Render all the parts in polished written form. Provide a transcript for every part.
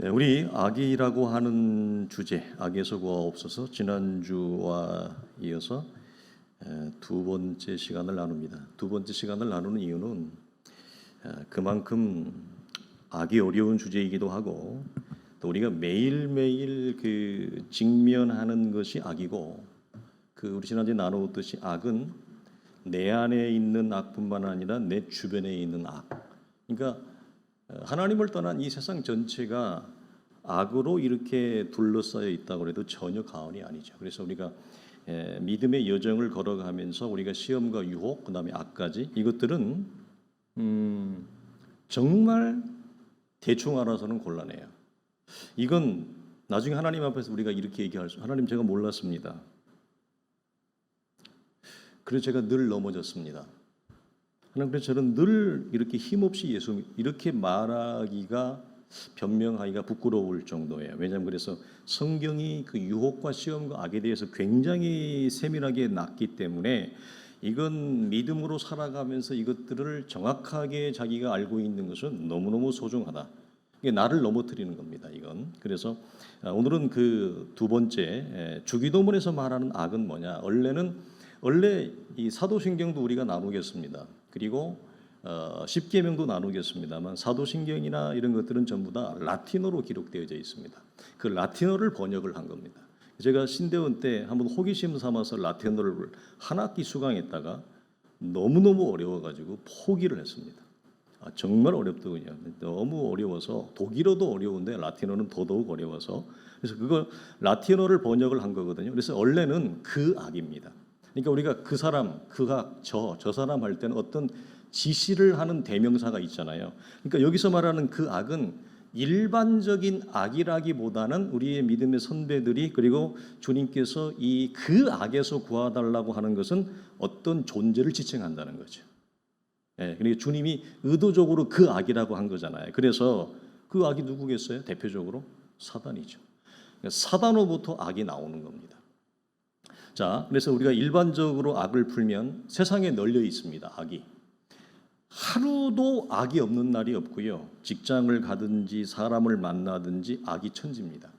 네, 우리 악이라고 하는 주제, 악에서 구하옵소서 지난주와 이어서 두 번째 시간을 나눕니다. 두 번째 시간을 나누는 이유는 그만큼 악이 어려운 주제이기도 하고 또 우리가 매일매일 직면하는 것이 악이고 우리 지난주에 나누었듯이 악은 내 안에 있는 악뿐만 아니라 내 주변에 있는 악. 그러니까 하나님을 떠난 이 세상 전체가 악으로 이렇게 둘러싸여 있다고 해도 전혀 과언이 아니죠. 그래서 우리가 믿음의 여정을 걸어가면서 우리가 시험과 유혹, 그다음에 악까지 이것들은 정말 대충 알아서는 곤란해요. 이건 나중에 하나님 앞에서 우리가 이렇게 얘기할 수, 하나님 제가 몰랐습니다. 그래서 제가 늘 넘어졌습니다. 하나님 그래서 저는 늘 이렇게 힘없이 예수 이렇게 말하기가 변명하기가 부끄러울 정도예요. 왜냐하면 그래서 성경이 그 유혹과 시험과 악에 대해서 굉장히 세밀하게 놨기 때문에 이건 믿음으로 살아가면서 이것들을 정확하게 자기가 알고 있는 것은 너무너무 소중하다. 이게 나를 넘어뜨리는 겁니다. 이건 그래서 오늘은 그 두 번째 주기도문에서 말하는 악은 뭐냐? 원래 이 사도신경도 우리가 나누겠습니다. 그리고 십계명도 나누겠습니다만 사도신경이나 이런 것들은 전부 다 라틴어로 기록되어 있습니다. 그 라틴어를 번역을 한 겁니다. 제가 신대원 때 한번 호기심 삼아서 라틴어를 한 학기 수강했다가 너무너무 어려워가지고 포기를 했습니다. 정말 어렵더군요. 너무 어려워서 독일어도 어려운데 라틴어는 더더욱 어려워서 그래서 그거 라틴어를 번역을 한 거거든요. 그래서 원래는 그 악입니다. 그러니까 우리가 그 사람, 그 악, 저 사람 할 때는 어떤 지시를 하는 대명사가 있잖아요. 그러니까 여기서 말하는 그 악은 일반적인 악이라기보다는 우리의 믿음의 선배들이 그리고 주님께서 이 그 악에서 구하달라고 하는 것은 어떤 존재를 지칭한다는 거죠. 그러니까 주님이 의도적으로 그 악이라고 한 거잖아요. 그래서 그 악이 누구겠어요? 대표적으로 사단이죠. 그러니까 사단으로부터 악이 나오는 겁니다. 자, 그래서 우리가 일반적으로 악을 풀면 세상에 널려 있습니다. 악이. 하루도 악이 없는 날이 없고요. 직장을 가든지 사람을 만나든지 악이 천지입니다.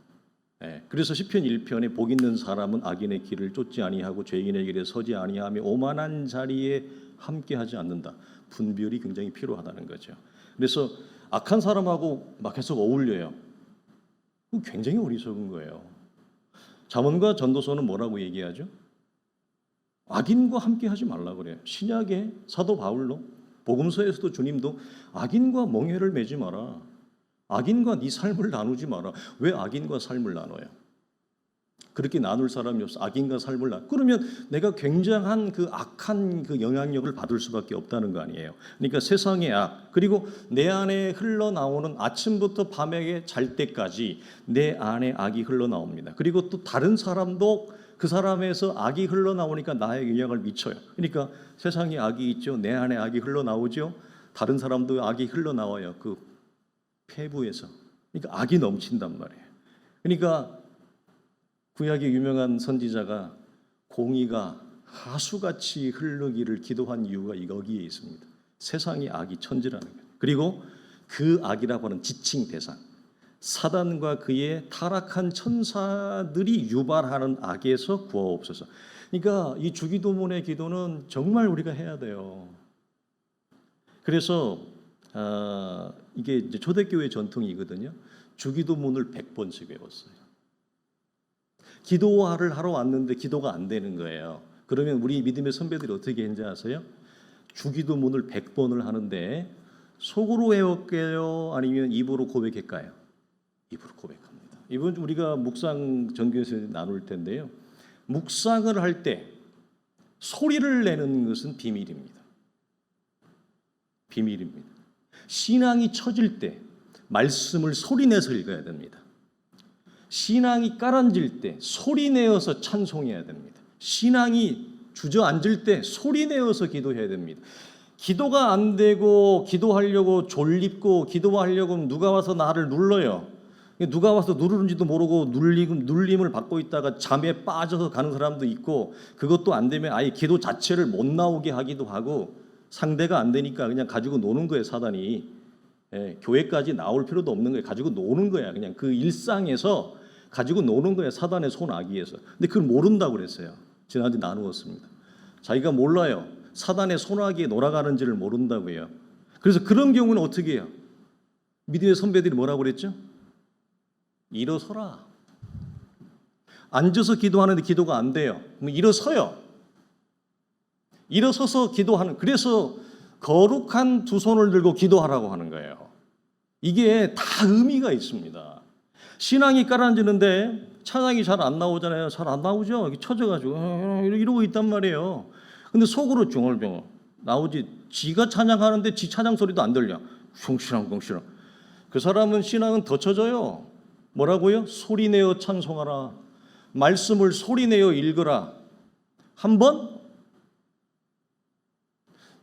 그래서 시편 1편에 복 있는 사람은 악인의 길을 쫓지 아니하고 죄인의 길에 서지 아니하며 오만한 자리에 함께하지 않는다. 분별이 굉장히 필요하다는 거죠. 그래서 악한 사람하고 막 계속 어울려요. 굉장히 어리석은 거예요. 잠언과 전도서는 뭐라고 얘기하죠? 악인과 함께하지 말라 그래요. 신약의 사도 바울로 복음서에서도 주님도 악인과 멍해를 매지 마라. 악인과 네 삶을 나누지 마라. 왜 악인과 삶을 나눠요? 그렇게 나눌 사람이 없어. 악인과 삶을 그러면 내가 굉장한 그 악한 그 영향력을 받을 수밖에 없다는 거 아니에요. 그러니까 세상의 악 그리고 내 안에 흘러나오는 아침부터 밤에 잘 때까지 내 안에 악이 흘러나옵니다. 그리고 또 다른 사람도 그 사람에서 악이 흘러나오니까 나에게 영향을 미쳐요. 그러니까 세상에 악이 있죠. 내 안에 악이 흘러나오죠. 다른 사람도 악이 흘러나와요. 그 폐부에서. 그러니까 악이 넘친단 말이에요. 그러니까 구약의 유명한 선지자가 공의가 하수같이 흐르기를 기도한 이유가 여기에 있습니다. 세상이 악이 천지라는 거예요. 그리고 그 악이라고 하는 지칭 대상, 사단과 그의 타락한 천사들이 유발하는 악에서 구하옵소서. 그러니까 이 주기도문의 기도는 정말 우리가 해야 돼요. 그래서 이게 이제 초대교회 전통이거든요. 주기도문을 100번씩 외웠어요. 기도를 하러 왔는데 기도가 안 되는 거예요. 그러면 우리 믿음의 선배들이 어떻게 했는지 아세요? 주기도문을 100번을 하는데 속으로 외울게요? 아니면 입으로 고백할까요? 입으로 고백합니다. 이번 우리가 묵상 전교에서 나눌 텐데요. 묵상을 할 때 소리를 내는 것은 비밀입니다. 비밀입니다. 신앙이 처질 때 말씀을 소리내서 읽어야 됩니다. 신앙이 가라앉을 때 소리내어서 찬송해야 됩니다. 신앙이 주저앉을 때 소리내어서 기도해야 됩니다. 기도가 안 되고 기도하려고 졸립고 기도하려고 누가 와서 나를 눌러요. 누가 와서 누르는지도 모르고 눌림을 받고 있다가 잠에 빠져서 가는 사람도 있고 그것도 안 되면 아예 기도 자체를 못 나오게 하기도 하고 상대가 안 되니까 그냥 가지고 노는 거예요, 사단이. 예, 교회까지 나올 필요도 없는 거예요. 가지고 노는 거야. 그냥 그 일상에서 가지고 노는 거예요. 사단의 손아귀에서. 근데 그걸 모른다고 그랬어요. 지난주에 나누었습니다. 자기가 몰라요. 사단의 손아귀에 놀아가는지를 모른다고요. 그래서 그런 경우는 어떻게 해요? 믿음의 선배들이 뭐라고 그랬죠? 일어서라. 앉아서 기도하는데 기도가 안 돼요. 그럼 일어서요. 일어서서 기도하는. 그래서 거룩한 두 손을 들고 기도하라고 하는 거예요. 이게 다 의미가 있습니다. 신앙이 깔아앉는데 찬양이 잘 안 나오잖아요. 잘 안 나오죠. 쳐져가지고 이러고 있단 말이에요. 근데 속으로 중얼중얼 나오지. 지가 찬양하는데 지 찬양 소리도 안 들려. 쿵시렁쿵시렁. 그 사람은 신앙은 더 쳐져요. 뭐라고요? 소리내어 찬송하라. 말씀을 소리내어 읽으라. 한 번?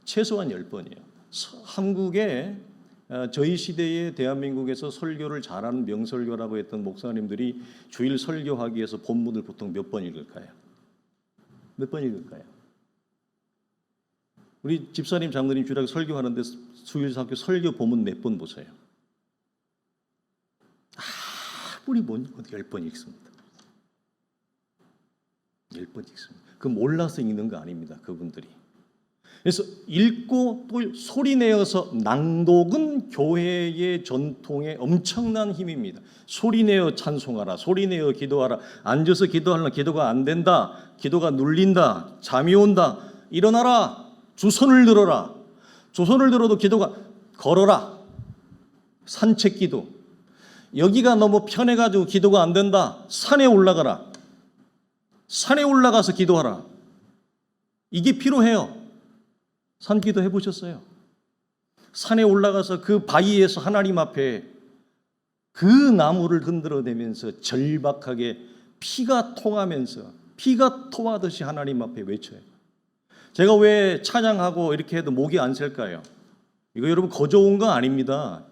최소한 10번이에요. 한국에 저희 시대에 대한민국에서 설교를 잘하는 명설교라고 했던 목사님들이 주일 설교하기 위해서 본문을 보통 몇 번 읽을까요? 몇 번 읽을까요? 우리 집사님, 장로님 주일학교 설교하는데 주일 설교 본문 몇 번 보세요? 아무리 못 읽어도 10번 읽습니다. 10번 읽습니다. 그 몰라서 읽는 거 아닙니다. 그분들이. 그래서 읽고 또 소리내어서 낭독은 교회의 전통의 엄청난 힘입니다. 소리내어 찬송하라. 소리내어 기도하라. 앉아서 기도하려면 기도가 안 된다. 기도가 눌린다. 잠이 온다. 일어나라. 두 손을 들어라. 두 손을 들어도 기도가 걸어라. 산책 기도. 여기가 너무 편해가지고 기도가 안 된다. 산에 올라가라. 산에 올라가서 기도하라. 이게 필요해요. 산기도 해보셨어요? 산에 올라가서 그 바위에서 하나님 앞에 그 나무를 흔들어대면서 절박하게 피가 통하면서 피가 토하듯이 하나님 앞에 외쳐요. 제가 왜 찬양하고 이렇게 해도 목이 안 셀까요? 이거 여러분 거저 온 거 아닙니다.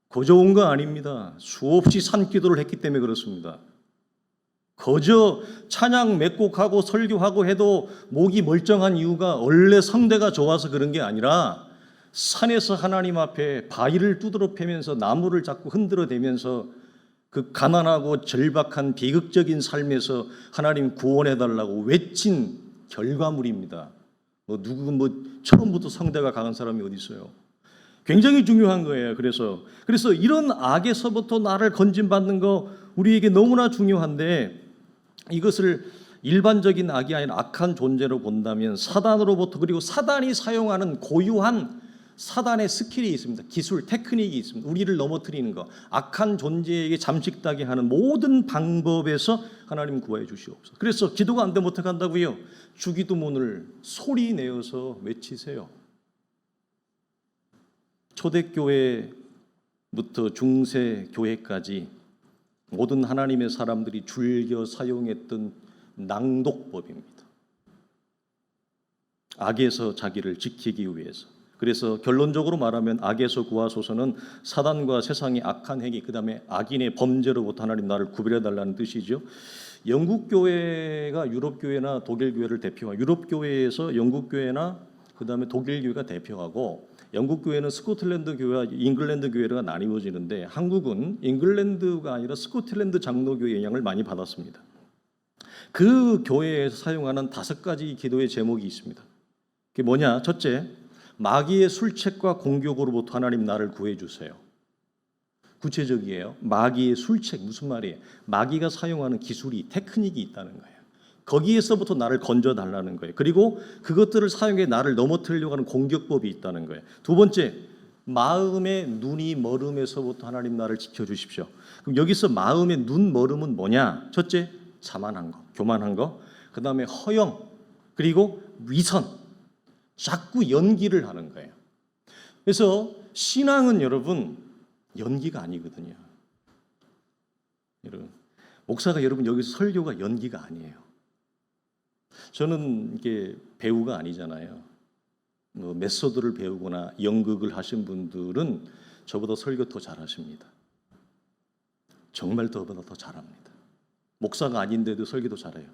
거저 온 거 아닙니다. 수없이 산기도를 했기 때문에 그렇습니다. 거저 찬양 몇 곡하고 설교하고 해도 목이 멀쩡한 이유가 원래 성대가 좋아서 그런 게 아니라 산에서 하나님 앞에 바위를 두드러 패면서 나무를 자꾸 흔들어대면서 그 가난하고 절박한 비극적인 삶에서 하나님 구원해달라고 외친 결과물입니다. 누구 처음부터 성대가 강한 사람이 어디 있어요? 굉장히 중요한 거예요. 그래서 이런 악에서부터 나를 건진받는 거 우리에게 너무나 중요한데 이것을 일반적인 악이 아니라 악한 존재로 본다면 사단으로부터 그리고 사단이 사용하는 고유한 사단의 스킬이 있습니다. 기술, 테크닉이 있습니다. 우리를 넘어뜨리는 거, 악한 존재에게 잠식되게 하는 모든 방법에서 하나님 구하여 주시옵소서. 그래서 기도가 안 되면 어떻게 한다고요? 주기도문을 소리 내어서 외치세요. 초대교회부터 중세교회까지 모든 하나님의 사람들이 즐겨 사용했던 낭독법입니다. 악에서 자기를 지키기 위해서. 그래서 결론적으로 말하면 악에서 구하소서는 사단과 세상의 악한 행위, 그 다음에 악인의 범죄로부터 하나님 나를 구별해달라는 뜻이죠. 영국교회가 유럽교회나 독일교회를 대표하고 유럽교회에서 영국교회나 그 다음에 독일교회가 대표하고 영국교회는 스코틀랜드 교회와 잉글랜드 교회가 나뉘어지는데 한국은 잉글랜드가 아니라 스코틀랜드 장로교회 영향을 많이 받았습니다. 그 교회에서 사용하는 5가지 기도의 제목이 있습니다. 그게 뭐냐? 첫째, 마귀의 술책과 공격으로부터 하나님 나를 구해주세요. 구체적이에요. 마귀의 술책 무슨 말이에요? 마귀가 사용하는 기술이 테크닉이 있다는 거예요. 거기에서부터 나를 건져달라는 거예요. 그리고 그것들을 사용해 나를 넘어뜨리려고 하는 공격법이 있다는 거예요. 두 번째, 마음의 눈이 멀음에서부터 하나님 나를 지켜주십시오. 그럼 여기서 마음의 눈 멀음은 뭐냐? 첫째, 자만한 거, 교만한 거. 그 다음에 허영, 그리고 위선, 자꾸 연기를 하는 거예요. 그래서 신앙은 여러분 연기가 아니거든요. 여러분, 목사가 여러분 여기서 설교가 연기가 아니에요. 저는 이게 배우가 아니잖아요. 메소드를 배우거나 연극을 하신 분들은 저보다 설교 더 잘하십니다. 정말 저보다 더 잘합니다. 목사가 아닌데도 설교도 잘해요.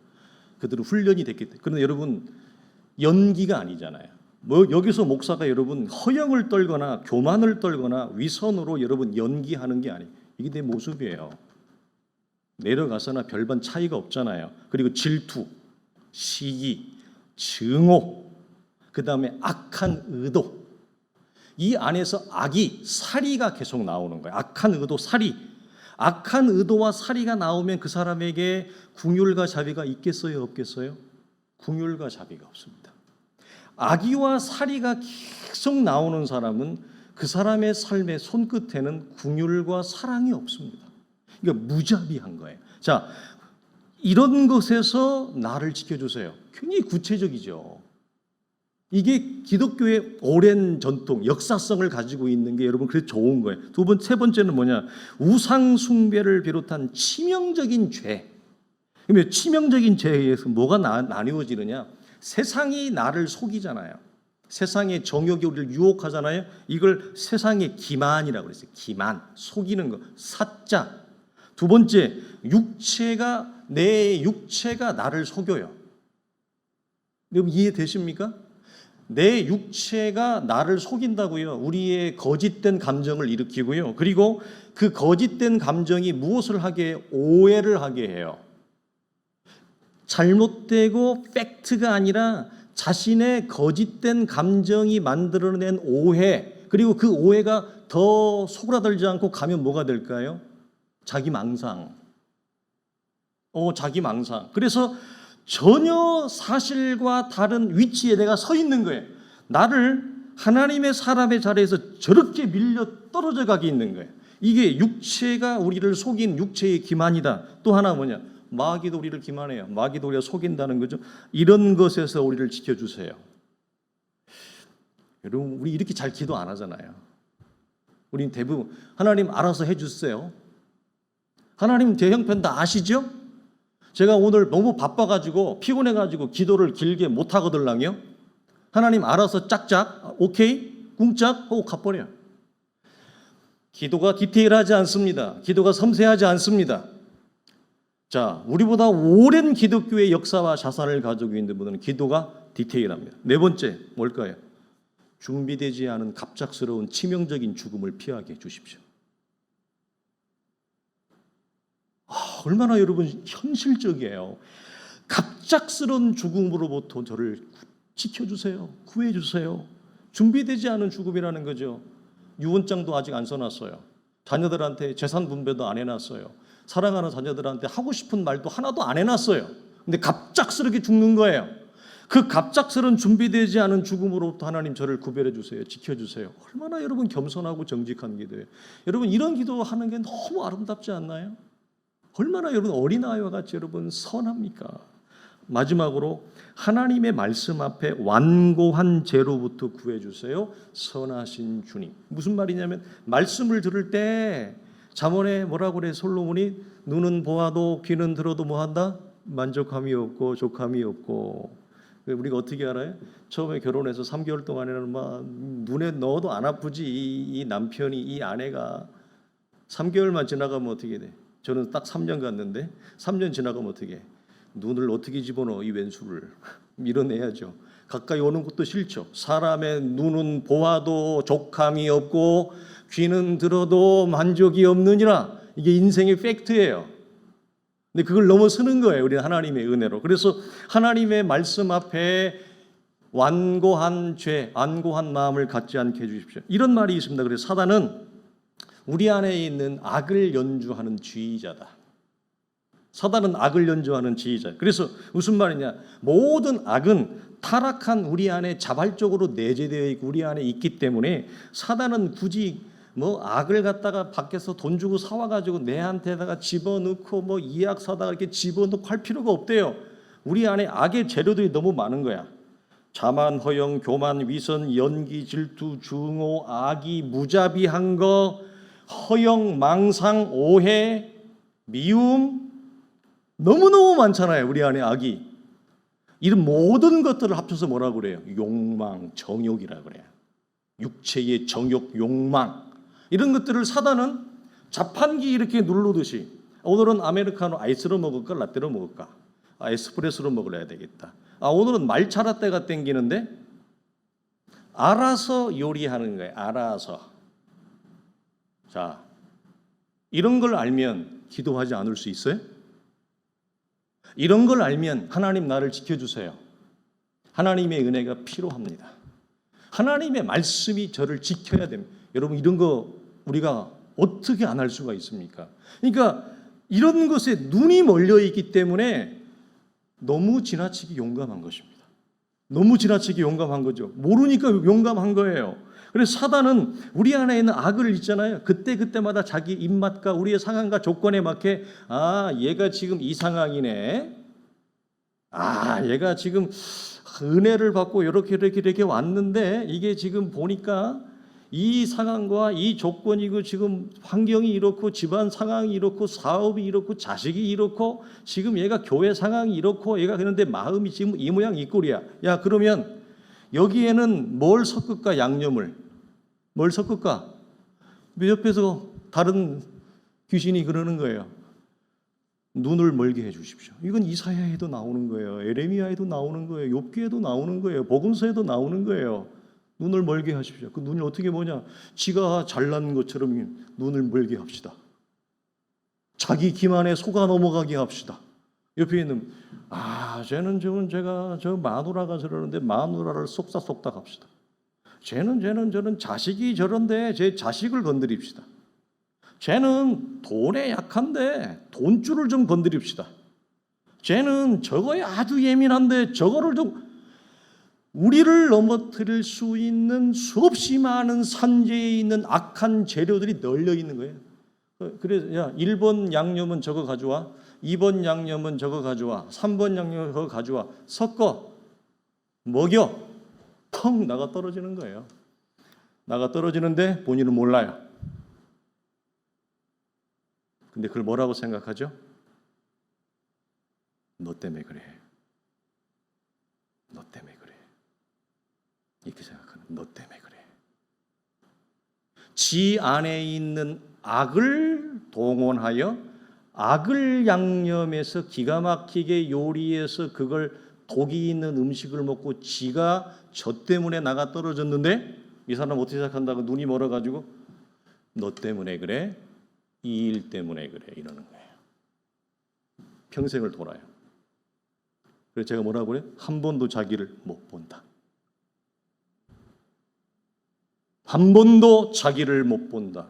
그들은 훈련이 됐기 때문에. 그런데 여러분 연기가 아니잖아요. 뭐 여기서 목사가 여러분 허영을 떨거나 교만을 떨거나 위선으로 여러분 연기하는 게 아니에요. 이게 내 모습이에요. 내려가서나 별반 차이가 없잖아요. 그리고 질투, 시기, 증오, 그 다음에 악한 의도. 이 안에서 악이, 사리가 계속 나오는 거예요. 악한 의도, 사리. 악한 의도와 사리가 나오면 그 사람에게 궁율과 자비가 있겠어요, 없겠어요? 궁율과 자비가 없습니다. 악의와 사리가 계속 나오는 사람은 그 사람의 삶의 손끝에는 궁율과 사랑이 없습니다. 그러니까 무자비한 거예요. 자, 이런 것에서 나를 지켜주세요. 굉장히 구체적이죠. 이게 기독교의 오랜 전통, 역사성을 가지고 있는 게 여러분 그래서 좋은 거예요. 세 번째는 뭐냐? 우상 숭배를 비롯한 치명적인 죄. 그러면 치명적인 죄에 의해서 뭐가 나뉘어지느냐? 세상이 나를 속이잖아요. 세상의 정욕이 우리를 유혹하잖아요. 이걸 세상의 기만이라고 그랬어요. 기만, 속이는 거, 사자. 두 번째, 내 육체가 나를 속여요. 여러분 이해되십니까? 내 육체가 나를 속인다고요. 우리의 거짓된 감정을 일으키고요. 그리고 그 거짓된 감정이 무엇을 하게 해요? 오해를 하게 해요. 잘못되고 팩트가 아니라 자신의 거짓된 감정이 만들어낸 오해, 그리고 그 오해가 더 소그라들지 않고 가면 뭐가 될까요? 자기망상. 자기망상. 그래서 전혀 사실과 다른 위치에 내가 서 있는 거예요. 나를 하나님의 사람의 자리에서 저렇게 밀려 떨어져 가게 있는 거예요. 이게 육체가 우리를 속인 육체의 기만이다. 또 하나 뭐냐? 마귀도 우리를 기만해요. 마귀도 우리가 속인다는 거죠. 이런 것에서 우리를 지켜주세요. 여러분 우리 이렇게 잘 기도 안 하잖아요. 우린 대부분 하나님 알아서 해주세요. 하나님 제 형편 다 아시죠? 제가 오늘 너무 바빠가지고 피곤해가지고 기도를 길게 못하거들랑요. 하나님 알아서 짝짝 오케이 꿍짝 하고 가버려요. 기도가 디테일하지 않습니다. 기도가 섬세하지 않습니다. 자, 우리보다 오랜 기독교의 역사와 자산을 가지고 있는 분들은 기도가 디테일합니다. 네 번째 뭘까요? 준비되지 않은 갑작스러운 치명적인 죽음을 피하게 해주십시오. 얼마나 여러분 현실적이에요. 갑작스러운 죽음으로부터 저를 지켜주세요. 구해주세요. 준비되지 않은 죽음이라는 거죠. 유언장도 아직 안 써놨어요. 자녀들한테 재산 분배도 안 해놨어요. 사랑하는 자녀들한테 하고 싶은 말도 하나도 안 해놨어요. 근데 갑작스럽게 죽는 거예요. 그 갑작스러운 준비되지 않은 죽음으로부터 하나님 저를 구별해 주세요. 지켜주세요. 얼마나 여러분 겸손하고 정직한 기도예요. 여러분 이런 기도하는 게 너무 아름답지 않나요? 얼마나 여러분 어린아이와 같이 여러분 선합니까? 마지막으로 하나님의 말씀 앞에 완고한 죄로부터 구해주세요. 선하신 주님. 무슨 말이냐면 말씀을 들을 때 잠언에 뭐라고 그래? 솔로몬이 눈은 보아도 귀는 들어도 뭐한다? 만족함이 없고 족함이 없고. 우리가 어떻게 알아요? 처음에 결혼해서 3개월 동안에는 막 눈에 넣어도 안 아프지. 이 남편이 이 아내가 3개월만 지나가면 어떻게 돼? 저는 딱 3년 갔는데 3년 지나가면 어떻게 해? 눈을 어떻게 집어넣어 이 왼수를 밀어내야죠. 가까이 오는 것도 싫죠. 사람의 눈은 보아도 족함이 없고 귀는 들어도 만족이 없느니라. 이게 인생의 팩트예요. 근데 그걸 넘어서는 거예요. 우리는 하나님의 은혜로. 그래서 하나님의 말씀 앞에 완고한 죄, 완고한 마음을 갖지 않게 해주십시오. 이런 말이 있습니다. 그래서 사단은 우리 안에 있는 악을 연주하는 지휘자다. 사단은 악을 연주하는 지휘자. 그래서 무슨 말이냐? 모든 악은 타락한 우리 안에 자발적으로 내재되어 있고 우리 안에 있기 때문에 사단은 굳이 뭐 악을 갖다가 밖에서 돈 주고 사와가지고 내한테다가 집어넣고 뭐 이악 사다가 이렇게 집어넣고 할 필요가 없대요. 우리 안에 악의 재료들이 너무 많은 거야. 자만, 허영, 교만, 위선, 연기, 질투, 증오, 악의, 무자비한 거, 허영, 망상, 오해, 미움 너무너무 많잖아요. 우리 안에 악이. 이런 모든 것들을 합쳐서 뭐라고 그래요? 욕망, 정욕이라고 그래요. 육체의 정욕, 욕망 이런 것들을 사단은 자판기 이렇게 누르듯이 오늘은 아메리카노 아이스로 먹을까 라떼로 먹을까? 에스프레소로 먹어야 되겠다. 오늘은 말차 라떼가 땡기는데 알아서 요리하는 거예요. 알아서. 자, 이런 걸 알면 기도하지 않을 수 있어요? 이런 걸 알면 하나님 나를 지켜주세요. 하나님의 은혜가 필요합니다. 하나님의 말씀이 저를 지켜야 됩니다. 여러분 이런 거 우리가 어떻게 안 할 수가 있습니까? 그러니까 이런 것에 눈이 몰려 있기 때문에 너무 지나치게 용감한 것입니다. 너무 지나치게 용감한 거죠. 모르니까 용감한 거예요. 그래서 사단은 우리 안에 있는 악을 있잖아요. 그때마다 자기 입맛과 우리의 상황과 조건에 맞게 얘가 지금 이 상황이네. 얘가 지금 은혜를 받고 이렇게 왔는데 이게 지금 보니까 이 상황과 이 조건이고 지금 환경이 이렇고 집안 상황이 이렇고 사업이 이렇고 자식이 이렇고 지금 얘가 교회 상황이 이렇고 얘가 그런데 마음이 지금 이 모양 이 꼴이야. 야, 그러면 여기에는 뭘 섞을까? 양념을 뭘 섞을까? 옆에서 다른 귀신이 그러는 거예요. 눈을 멀게 해주십시오. 이건 이사야에도 나오는 거예요. 에레미야에도 나오는 거예요. 욥기에도 나오는 거예요. 복음서에도 나오는 거예요. 눈을 멀게 하십시오. 그 눈이 어떻게 뭐냐? 지가 잘난 것처럼 눈을 멀게 합시다. 자기 기만에 속아 넘어가게 합시다. 옆에 있는 쟤는 제가 저 마누라가 저러는데 마누라를 속삭속삭 합시다. 쟤는 저는 자식이 저런데 제 자식을 건드립시다. 쟤는 돈에 약한데 돈줄을 좀 건드립시다. 쟤는 저거에 아주 예민한데 저거를 좀 우리를 넘어뜨릴 수 있는 수없이 많은 산재에 있는 악한 재료들이 널려 있는 거예요. 그래서 1번 양념은 저거 가져와, 2번 양념은 저거 가져와, 3번 양념은 저거 가져와, 섞어, 먹여, 펑 나가 떨어지는 거예요. 나가 떨어지는데 본인은 몰라요. 근데 그걸 뭐라고 생각하죠? 너 때문에 그래. 너 때문에 그래. 이렇게 생각하는, 너 때문에 그래. 지 안에 있는 악을 동원하여 악을 양념해서 기가 막히게 요리해서 그걸 독이 있는 음식을 먹고 지가 저 때문에 나가 떨어졌는데 이 사람 어떻게 생각한다고 눈이 멀어가지고 너 때문에 그래? 이 일 때문에 그래 이러는 거예요. 평생을 돌아요. 그래서 제가 뭐라고 그래요? 한 번도 자기를 못 본다. 한 번도 자기를 못 본다.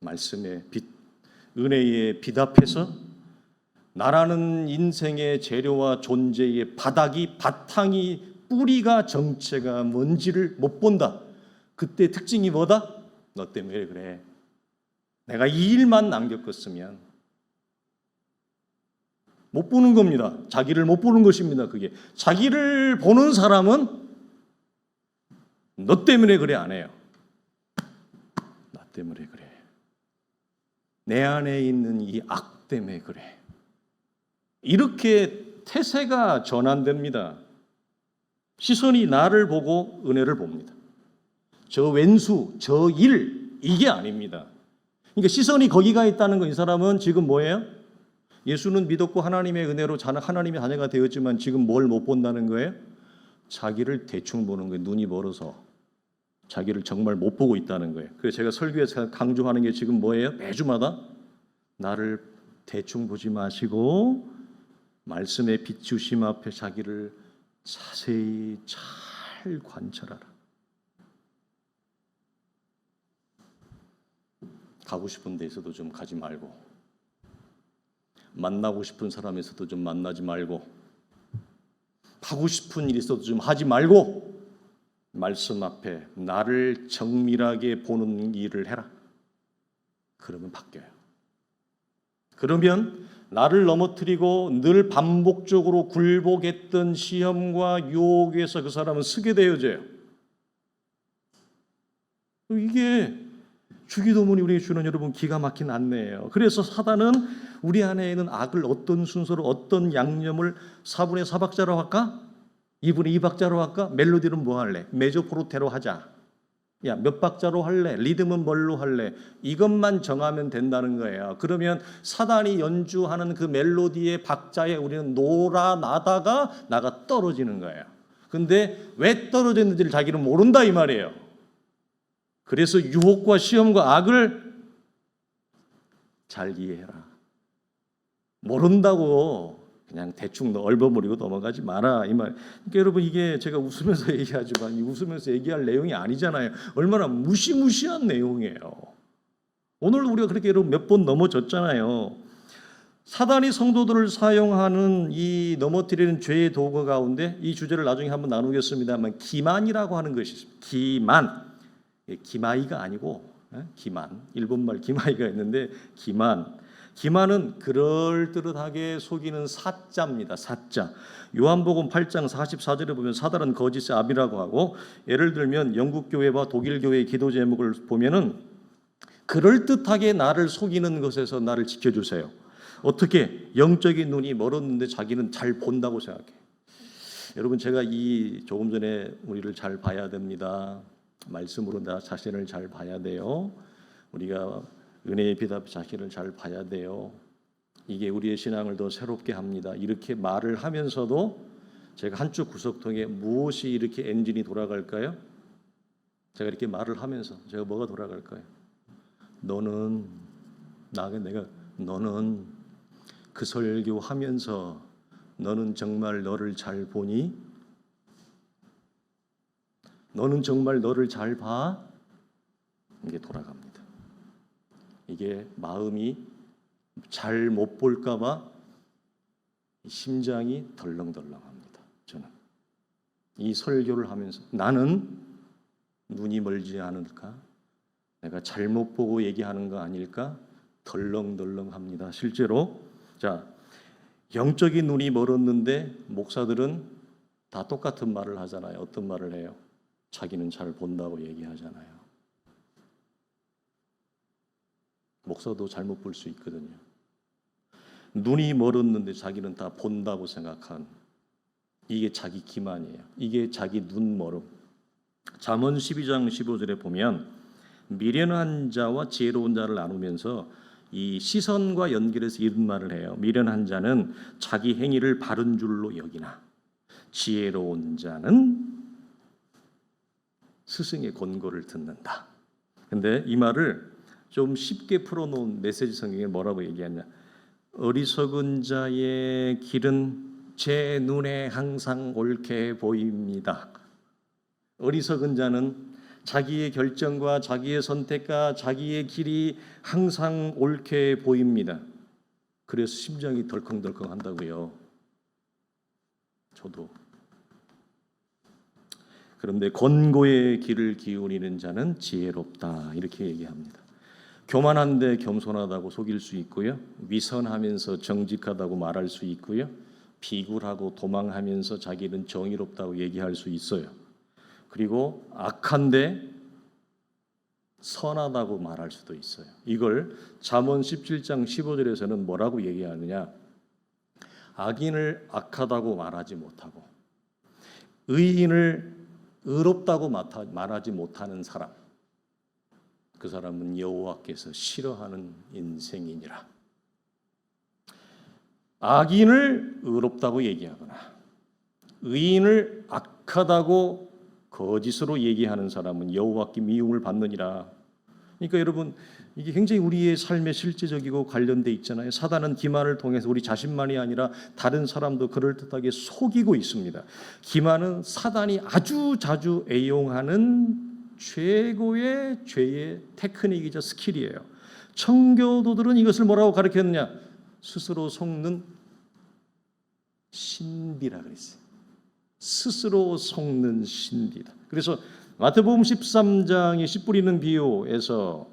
말씀의 빛, 은혜의 빛 앞에서 나라는 인생의 재료와 존재의 바탕이 뿌리가 정체가 뭔지를 못 본다. 그때 특징이 뭐다? 너 때문에 그래. 내가 이 일만 안 겪었으면 못 보는 겁니다. 자기를 못 보는 것입니다. 그게 자기를 보는 사람은 너 때문에 그래 안 해요. 나 때문에 그래. 내 안에 있는 이 악 때문에 그래. 이렇게 태세가 전환됩니다. 시선이 나를 보고 은혜를 봅니다. 저 왼수, 저 일, 이게 아닙니다. 그러니까 시선이 거기가 있다는 거, 이 사람은 지금 뭐예요? 예수는 믿었고 하나님의 은혜로 하나님의 자녀가 되었지만 지금 뭘 못 본다는 거예요? 자기를 대충 보는 거예요. 눈이 멀어서 자기를 정말 못 보고 있다는 거예요. 그래서 제가 설교에서 강조하는 게 지금 뭐예요? 매주마다 나를 대충 보지 마시고 말씀의 비추심 앞에 자기를 자세히 잘 관찰하라. 가고 싶은 데에서도 좀 가지 말고, 만나고 싶은 사람에서도 좀 만나지 말고, 하고 싶은 일이 있어도 좀 하지 말고 말씀 앞에 나를 정밀하게 보는 일을 해라. 그러면 바뀌어요. 그러면 나를 넘어뜨리고 늘 반복적으로 굴복했던 시험과 유혹에서 그 사람은 서게 되어져요. 이게 주기도문이 우리에게 주는 여러분 기가 막힌 안내예요. 그래서 사단은 우리 안에 있는 악을 어떤 순서로 어떤 양념을 4분의 4박자로 할까? 2분의 2박자로 할까? 멜로디는 뭐 할래? 메조포르테로 하자. 야, 몇 박자로 할래? 리듬은 뭘로 할래? 이것만 정하면 된다는 거예요. 그러면 사단이 연주하는 그 멜로디의 박자에 우리는 놀아나다가 나가 떨어지는 거예요. 근데 왜 떨어졌는지를 자기는 모른다 이 말이에요. 그래서 유혹과 시험과 악을 잘 이해해라. 모른다고 그냥 대충 얼버무리고 넘어가지 마라 이 말. 그러니까 여러분 이게 제가 웃으면서 얘기하지만 웃으면서 얘기할 내용이 아니잖아요. 얼마나 무시무시한 내용이에요. 오늘 우리가 그렇게 여러분 몇 번 넘어졌잖아요. 사단이 성도들을 사용하는 이 넘어뜨리는 죄의 도구 가운데 이 주제를 나중에 한번 나누겠습니다만 기만이라고 하는 것이 있습니다. 기만, 기마이가 아니고 기만, 일본말 기마이가 있는데 기만은 그럴듯하게 속이는 사자입니다. 사자. 요한복음 8장 44절에 보면 사단은 거짓의 아비라고 하고, 예를 들면 영국 교회와 독일 교회의 기도 제목을 보면은 그럴듯하게 나를 속이는 것에서 나를 지켜주세요. 어떻게? 영적인 눈이 멀었는데 자기는 잘 본다고 생각해. 여러분 제가 조금 전에 우리를 잘 봐야 됩니다. 말씀으로 나 자신을 잘 봐야 돼요. 우리가 은혜의 비답 자신을 잘 봐야 돼요. 이게 우리의 신앙을 더 새롭게 합니다. 이렇게 말을 하면서도 제가 한쪽 구석통에 무엇이 이렇게 엔진이 돌아갈까요? 제가 이렇게 말을 하면서 제가 뭐가 돌아갈까요? 너는 그 설교하면서 너는 정말 너를 잘 보니? 너는 정말 너를 잘 봐? 이게 돌아갑니다. 이게 마음이 잘 못 볼까 봐 심장이 덜렁덜렁합니다. 저는 이 설교를 하면서 나는 눈이 멀지 않을까? 내가 잘못 보고 얘기하는 거 아닐까? 덜렁덜렁합니다. 실제로 자, 영적인 눈이 멀었는데 목사들은 다 똑같은 말을 하잖아요. 어떤 말을 해요? 자기는 잘 본다고 얘기하잖아요. 목사도 잘못 볼 수 있거든요. 눈이 멀었는데 자기는 다 본다고 생각한 이게 자기 기만이에요. 이게 자기 눈 멀음. 잠언 12장 15절에 보면 미련한 자와 지혜로운 자를 나누면서 이 시선과 연결해서 이런 말을 해요. 미련한 자는 자기 행위를 바른 줄로 여기나 지혜로운 자는 스승의 권고를 듣는다. 근데 이 말을 좀 쉽게 풀어놓은 메시지 성경에 뭐라고 얘기하냐? 어리석은 자의 길은 제 눈에 항상 옳게 보입니다. 어리석은 자는 자기의 결정과 자기의 선택과 자기의 길이 항상 옳게 보입니다. 그래서 심장이 덜컹덜컹 한다고요. 저도. 그런데 권고의 길을 기울이는 자는 지혜롭다 이렇게 얘기합니다. 교만한데 겸손하다고 속일 수 있고요. 위선하면서 정직하다고 말할 수 있고요. 비굴하고 도망하면서 자기는 정의롭다고 얘기할 수 있어요. 그리고 악한데 선하다고 말할 수도 있어요. 이걸 잠언 17장 15절에서는 뭐라고 얘기하느냐? 악인을 악하다고 말하지 못하고 의인을 의롭다고 말하지 못하는 사람, 그 사람은 여호와께서 싫어하는 인생이니라. 악인을 의롭다고 얘기하거나 의인을 악하다고 거짓으로 얘기하는 사람은 여호와께 미움을 받느니라. 그러니까 여러분 이게 굉장히 우리의 삶에 실제적이고 관련돼 있잖아요. 사단은 기만을 통해서 우리 자신만이 아니라 다른 사람도 그럴듯하게 속이고 있습니다. 기만은 사단이 아주 자주 애용하는 최고의 죄의 테크닉이자 스킬이에요. 청교도들은 이것을 뭐라고 가르쳤느냐? 스스로 속는 신비라 그랬어요. 스스로 속는 신비다. 그래서 마태복음 13장의 씨 뿌리는 비유에서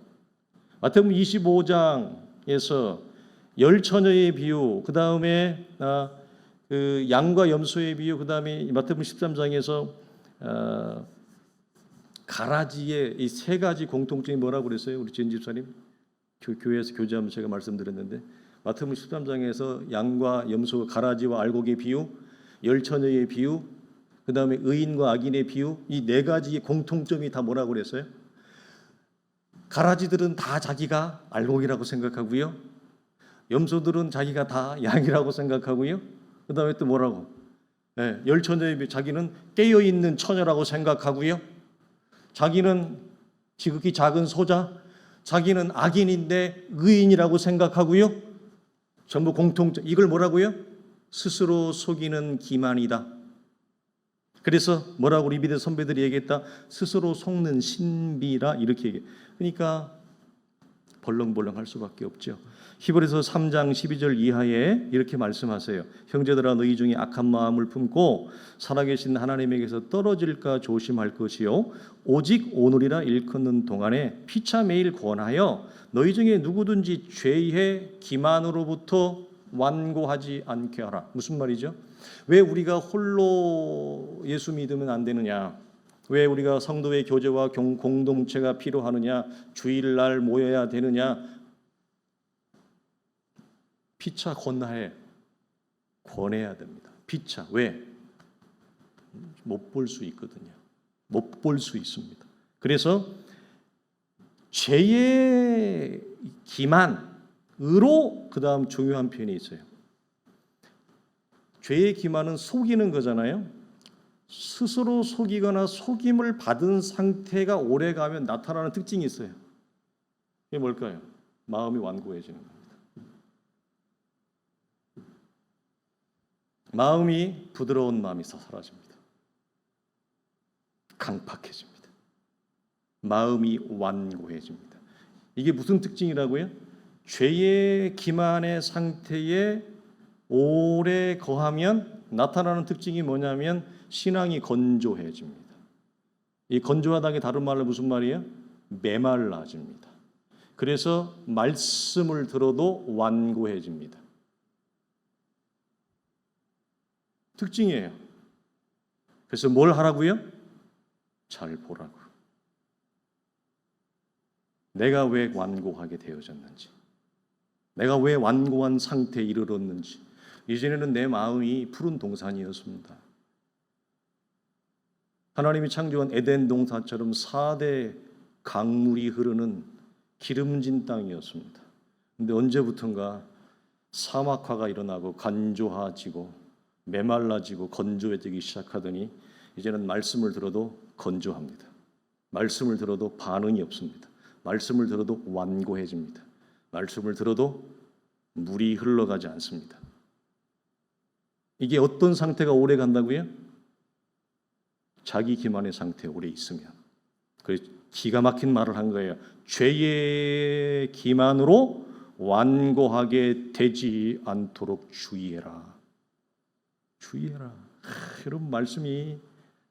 마태복음 25장에서 열 처녀의 비유, 그 다음에 그 양과 염소의 비유, 그 다음에 마태복음 13장에서 가라지의 이 세 가지 공통점이 뭐라고 그랬어요? 우리 진 집사님 교회에서 교제하면 제가 말씀드렸는데 마태복음 13장에서 양과 염소, 가라지와 알곡의 비유, 열 처녀의 비유, 그 다음에 의인과 악인의 비유, 이 네 가지의 공통점이 다 뭐라고 그랬어요? 가라지들은 다 자기가 알곡이라고 생각하고요. 염소들은 자기가 다 양이라고 생각하고요. 그 다음에 또 뭐라고? 열처녀의 자기는 깨어있는 처녀라고 생각하고요. 자기는 지극히 작은 소자, 자기는 악인인데 의인이라고 생각하고요. 전부 공통점. 이걸 뭐라고요? 스스로 속이는 기만이다. 그래서 뭐라고 우리 믿의 선배들이 얘기했다? 스스로 속는 신비라 이렇게 얘기해. 그러니까 벌렁벌렁 할 수밖에 없죠. 히브리서 3장 12절 이하에 이렇게 말씀하세요. 형제들아 너희 중에 악한 마음을 품고 살아계신 하나님에게서 떨어질까 조심할 것이요 오직 오늘이라 일컫는 동안에 피차 매일 권하여 너희 중에 누구든지 죄의 기만으로부터 완고하지 않게 하라. 무슨 말이죠? 왜 우리가 홀로 예수 믿으면 안 되느냐? 왜 우리가 성도의 교제와 공동체가 필요하느냐? 주일날 모여야 되느냐? 피차 권하해. 권해야 됩니다. 피차. 왜? 못 볼 수 있거든요. 못 볼 수 있습니다. 그래서 죄의 기만으로 그 다음 중요한 표현이 있어요. 죄의 기만은 속이는 거잖아요. 스스로 속이거나 속임을 받은 상태가 오래가면 나타나는 특징이 있어요. 이게 뭘까요? 마음이 완고해지는 겁니다. 마음이 부드러운 마음이 사라집니다. 강팍해집니다. 마음이 완고해집니다. 이게 무슨 특징이라고요? 죄의 기만의 상태에 오래 거하면 나타나는 특징이 뭐냐면 신앙이 건조해집니다. 이 건조하다는 게 다른 말로 무슨 말이에요? 메말라집니다. 그래서 말씀을 들어도 완고해집니다. 특징이에요. 그래서 뭘 하라고요? 잘 보라고. 내가 왜 완고하게 되어졌는지, 내가 왜 완고한 상태에 이르렀는지. 이전에는 내 마음이 푸른 동산이었습니다. 하나님이 창조한 에덴 동산처럼 4대 강물이 흐르는 기름진 땅이었습니다. 그런데 언제부턴가 사막화가 일어나고 간조해지고 메말라지고 건조해지기 시작하더니 이제는 말씀을 들어도 건조합니다. 말씀을 들어도 반응이 없습니다. 말씀을 들어도 완고해집니다. 말씀을 들어도 물이 흘러가지 않습니다. 이게 어떤 상태가 오래 간다고요? 자기 기만의 상태에 오래 있으면. 그래서 기가 막힌 말을 한 거예요. 죄의 기만으로 완고하게 되지 않도록 주의해라. 주의해라. 여러분 말씀이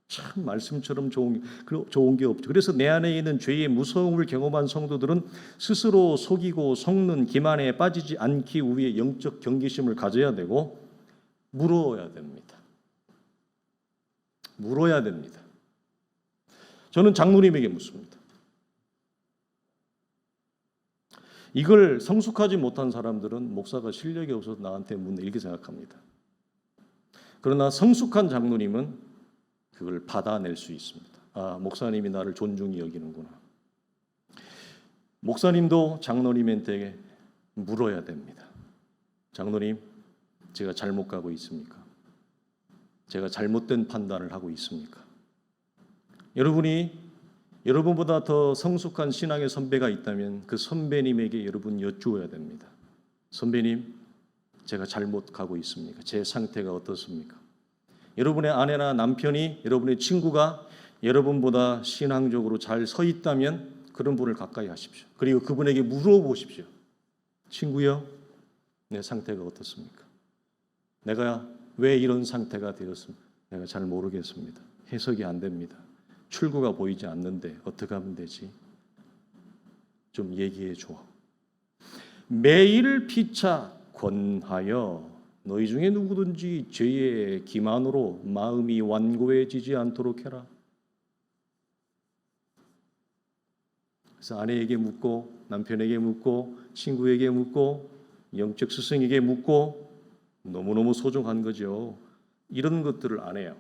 참 말씀처럼 좋은 게 없죠. 그래서 내 안에 있는 죄의 무서움을 경험한 성도들은 스스로 속이고 속는 기만에 빠지지 않기 위해 영적 경계심을 가져야 되고 물어야 됩니다. 물어야 됩니다. 저는 장로님에게 묻습니다. 이걸 성숙하지 못한 사람들은 목사가 실력이 없어서 나한테 묻는 이렇게 생각합니다. 그러나 성숙한 장로님은 그걸 받아낼 수 있습니다. 아, 목사님이 나를 존중히 여기는구나. 목사님도 장로님한테 물어야 됩니다. 장로님, 제가 잘못 가고 있습니까? 제가 잘못된 판단을 하고 있습니까? 여러분이 여러분보다 더 성숙한 신앙의 선배가 있다면 그 선배님에게 여러분 여쭈어야 됩니다. 선배님, 제가 잘못 가고 있습니까? 제 상태가 어떻습니까? 여러분의 아내나 남편이, 여러분의 친구가 여러분보다 신앙적으로 잘 서 있다면 그런 분을 가까이 하십시오. 그리고 그분에게 물어보십시오. 친구요, 내 상태가 어떻습니까? 내가 왜 이런 상태가 되었습니까? 내가 잘 모르겠습니다. 해석이 안 됩니다. 출구가 보이지 않는데 어떻게 하면 되지? 좀 얘기해 줘. 매일 피차 권하여 너희 중에 누구든지 죄의 기만으로 마음이 완고해지지 않도록 해라. 그래서 아내에게 묻고 남편에게 묻고 친구에게 묻고 영적 스승에게 묻고 너무너무 소중한 거죠. 이런 것들을 안 해요.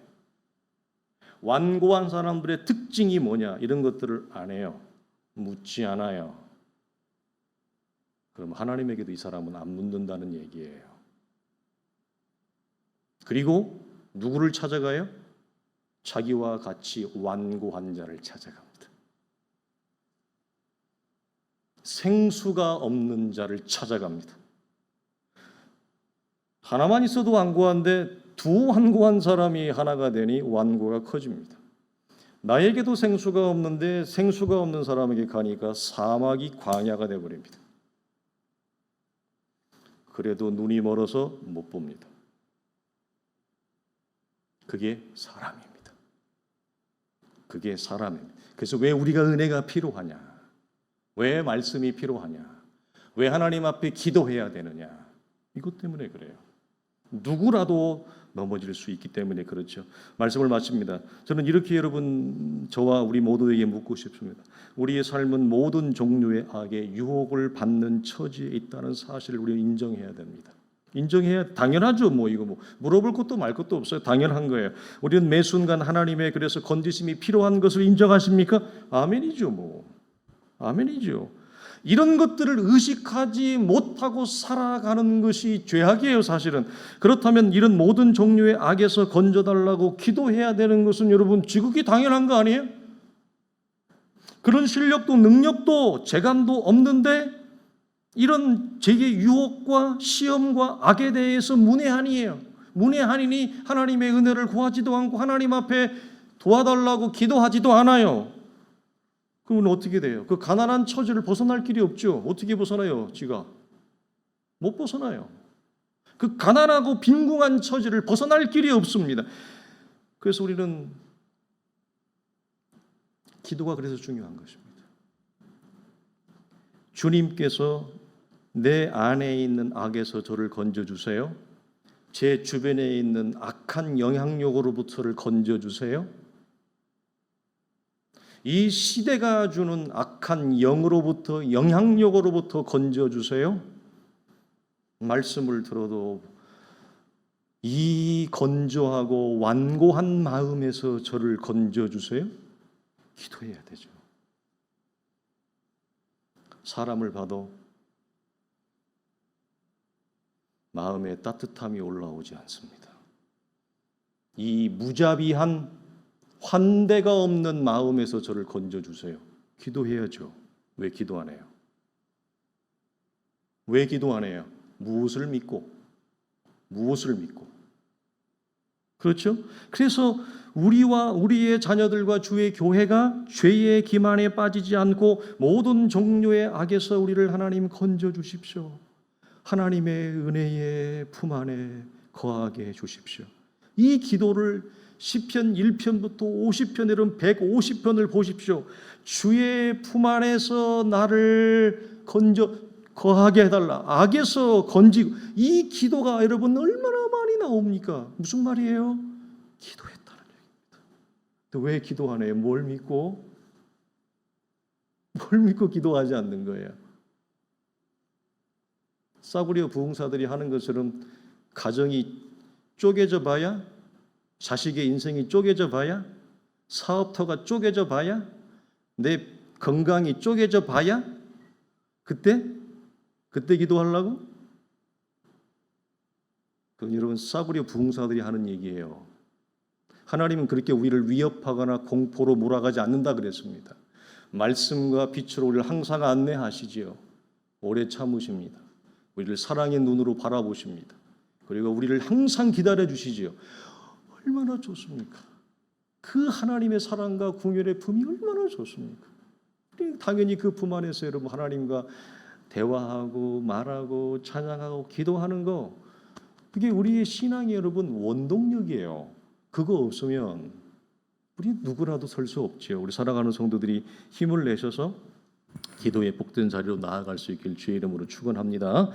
완고한 사람들의 특징이 뭐냐 이런 것들을 안 해요. 묻지 않아요. 그럼 하나님에게도 이 사람은 안 묻는다는 얘기예요. 그리고 누구를 찾아가요? 자기와 같이 완고한 자를 찾아갑니다. 생수가 없는 자를 찾아갑니다. 하나만 있어도 완고한데 두 완고한 사람이 하나가 되니 완고가 커집니다. 나에게도 생수가 없는데 생수가 없는 사람에게 가니까 사막이 광야가 되어버립니다. 그래도 눈이 멀어서 못 봅니다. 그게 사람입니다. 그게 사람입니다. 그래서 왜 우리가 은혜가 필요하냐? 왜 말씀이 필요하냐? 왜 하나님 앞에 기도해야 되느냐? 이것 때문에 그래요. 누구라도 넘어질 수 있기 때문에 그렇죠. 말씀을 마칩니다. 저는 이렇게 여러분, 저와 우리 모두에게 묻고 싶습니다. 우리의 삶은 모든 종류의 악의 유혹을 받는 처지에 있다는 사실을 우리는 인정해야 됩니다. 인정해야 당연하죠. 이거 물어볼 것도 말 것도 없어요. 당연한 거예요. 우리는 매 순간 하나님의 그래서 건지심이 필요한 것을 인정하십니까? 아멘이죠. 아멘이죠. 이런 것들을 의식하지 못하고 살아가는 것이 죄악이에요, 사실은. 그렇다면 이런 모든 종류의 악에서 건져달라고 기도해야 되는 것은 여러분 지극히 당연한 거 아니에요? 그런 실력도 능력도 재간도 없는데 이런 죄의 유혹과 시험과 악에 대해서 문외한이에요. 문외한이니 하나님의 은혜를 구하지도 않고 하나님 앞에 도와달라고 기도하지도 않아요. 그러면 어떻게 돼요? 그 가난한 처지를 벗어날 길이 없죠. 어떻게 벗어나요? 지가 못 벗어나요. 그 가난하고 빈궁한 처지를 벗어날 길이 없습니다. 그래서 우리는 기도가 그래서 중요한 것입니다. 주님께서 내 안에 있는 악에서 저를 건져주세요. 제 주변에 있는 악한 영향력으로부터를 건져주세요. 이 시대가 주는 악한 영으로부터, 영향력으로부터 건져주세요. 말씀을 들어도 이 건조하고 완고한 마음에서 저를 건져주세요. 기도해야 되죠. 사람을 봐도 마음에 따뜻함이 올라오지 않습니다. 이 무자비한 환대가 없는 마음에서 저를 건져주세요. 기도해야죠. 왜 기도 안 해요? 왜 기도 안 해요? 무엇을 믿고? 무엇을 믿고? 그렇죠? 그래서 우리와 우리의 자녀들과 주의 교회가 죄의 기만에 빠지지 않고 모든 종류의 악에서 우리를 하나님 건져주십시오. 하나님의 은혜의 품 안에 거하게 해주십시오. 이 기도를 시편 1편부터 50편 이런 150편을 보십시오. 주의 품 안에서 나를 건져 거하게 해달라. 악에서 건지고. 이 기도가 여러분 얼마나 많이 나옵니까? 무슨 말이에요? 기도했다는 얘기입니다. 또 왜 기도 안 해요? 뭘 믿고 기도하지 않는 거예요? 싸구려 부흥사들이 하는 것처럼 가정이 쪼개져 봐야, 자식의 인생이 쪼개져 봐야, 사업터가 쪼개져 봐야, 내 건강이 쪼개져 봐야 그때 기도하려고? 그건 여러분 싸구려 부흥사들이 하는 얘기예요. 하나님은 그렇게 우리를 위협하거나 공포로 몰아가지 않는다 그랬습니다. 말씀과 빛으로 우리를 항상 안내하시지요. 오래 참으십니다. 우리를 사랑의 눈으로 바라보십니다. 그리고 우리를 항상 기다려 주시지요. 얼마나 좋습니까? 그 하나님의 사랑과 궁율의 품이 얼마나 좋습니까? 당연히 그 품 안에서 여러분 하나님과 대화하고 말하고 찬양하고 기도하는 거, 그게 우리의 신앙의 여러분 원동력이에요. 그거 없으면 우리 누구라도 설 수 없지요. 우리 사랑하는 성도들이 힘을 내셔서 기도의 복된 자리로 나아갈 수 있길 주의 이름으로 축원합니다.